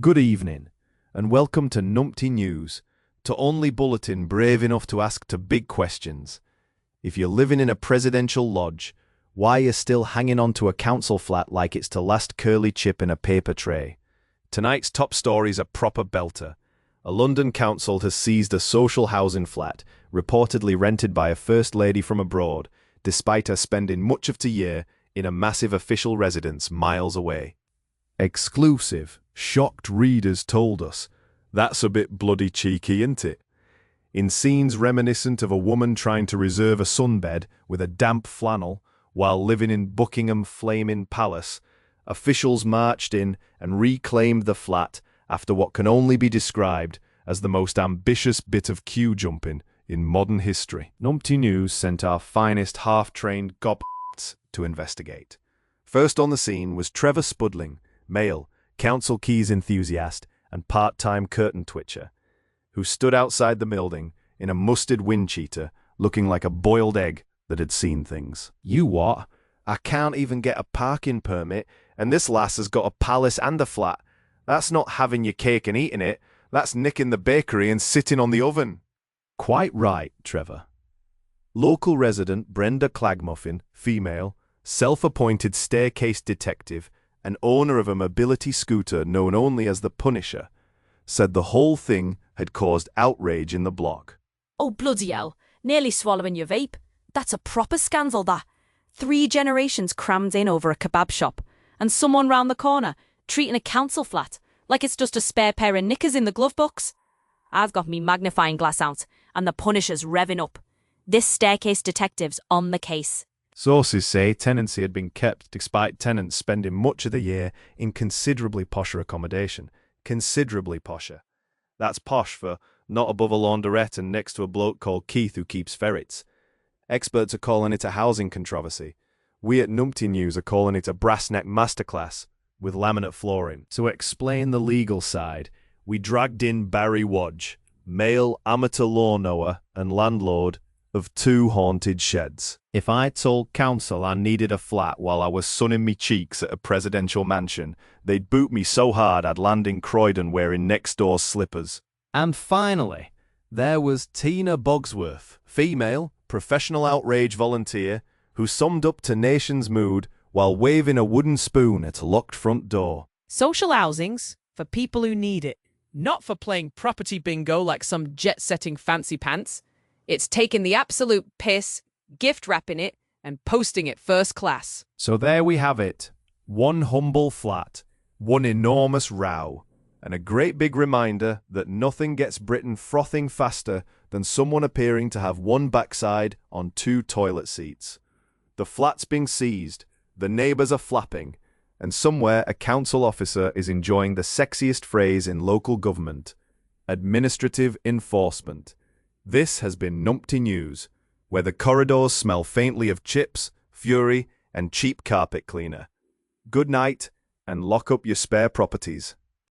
Good evening, and welcome to Numpty News, to only bulletin brave enough to ask to big questions. If you're living in a presidential lodge, why you're still hanging on to a council flat like it's the last curly chip in a paper tray? Tonight's top story's a proper belter. A London council has seized a social housing flat, reportedly rented by a First Lady from abroad, despite her spending much of the year in a massive official residence miles away. Exclusive, shocked readers told us, "That's a bit bloody cheeky, isn't it?" In scenes reminiscent of a woman trying to reserve a sunbed with a damp flannel while living in Buckingham Flaming Palace, officials marched in and reclaimed the flat after what can only be described as the most ambitious bit of queue jumping in modern history. Numpty News sent our finest half-trained gob***s to investigate. First on the scene was Trevor Spudling, male, council keys enthusiast and part-time curtain twitcher, who stood outside the building in a musted wind cheater looking like a boiled egg that had seen things. "You what? I can't even get a parking permit, and this lass has got a palace and a flat. That's not having your cake and eating it, that's nicking the bakery and sitting on the oven." Quite right, Trevor. Local resident Brenda Clagmuffin, female, self-appointed staircase detective, and owner of a mobility scooter known only as the Punisher, said the whole thing had caused outrage in the block. "Oh, bloody hell, nearly swallowing your vape. That's a proper scandal, that. 3 generations crammed in over a kebab shop, and someone round the corner treating a council flat like it's just a spare pair of knickers in the glove box. I've got me magnifying glass out, and the Punisher's revving up. This staircase detective's on the case." Sources say tenancy had been kept despite tenants spending much of the year in considerably posher accommodation. Considerably posher. That's posh for not above a launderette and next to a bloke called Keith who keeps ferrets. Experts are calling it a housing controversy. We at Numpty News are calling it a brass-neck masterclass with laminate flooring. To explain the legal side, we dragged in Barry Wodge, male amateur law knower and landlord of 2 haunted sheds. If I told council I needed a flat while I was sunning me cheeks at a presidential mansion, they'd boot me so hard I'd land in Croydon wearing next-door slippers. And finally, there was Tina Bogsworth, female, professional outrage volunteer, who summed up to nation's mood while waving a wooden spoon at a locked front door. "Social housing's for people who need it, not for playing property bingo like some jet-setting fancy pants. It's taking the absolute piss, gift wrapping it, and posting it first class." So there we have it. One humble flat, one enormous row, and a great big reminder that nothing gets Britain frothing faster than someone appearing to have one backside on 2 toilet seats. The flat's being seized, the neighbours are flapping, and somewhere a council officer is enjoying the sexiest phrase in local government: administrative enforcement. This has been Numpty News, where the corridors smell faintly of chips, fury, and cheap carpet cleaner. Good night, and lock up your spare properties.